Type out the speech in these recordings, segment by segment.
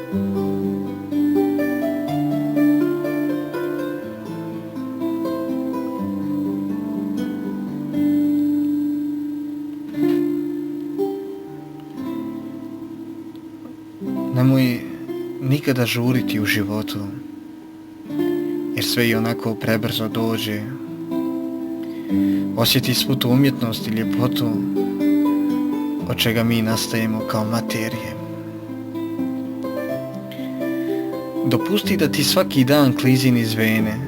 Nemoj nikada žuriti u životu, jer sve i onako prebrzo dođe. Osjeti svu tu umjetnost i ljepotu od čega mi nastajemo kao materije. Dopusti da ti svaki dan klizi niz vene,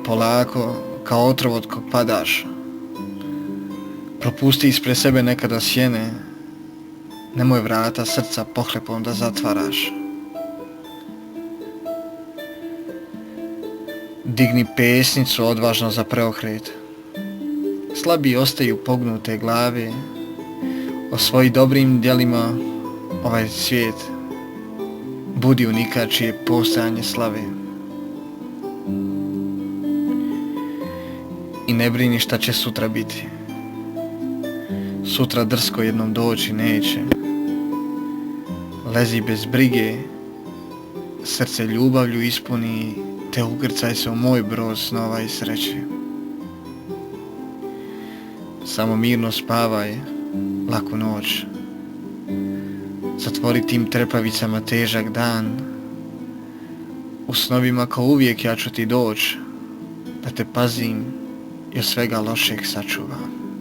polako kao otrov od kog padaš. Propusti ispred sebe nekada sjene, nemoj vrata srca pohlepom da zatvaraš. Digni pesnicu odvažno za preokret. Slabi ostaju pognute glave, o svojim dobrim djelima ovaj svijet budi unika čije postojanje slave. I ne brini šta će sutra biti. Sutra drsko jednom doći neće. Lezi bez brige, srce ljubavlju ispuni, te ugrcaj se u moj brod snova i sreće. Samo mirno spavaj, laku noć. Zatvori tim trepavicama težak dan. U snovima kao uvijek ja ću ti doć, da te pazim i od svega lošeg sačuvam.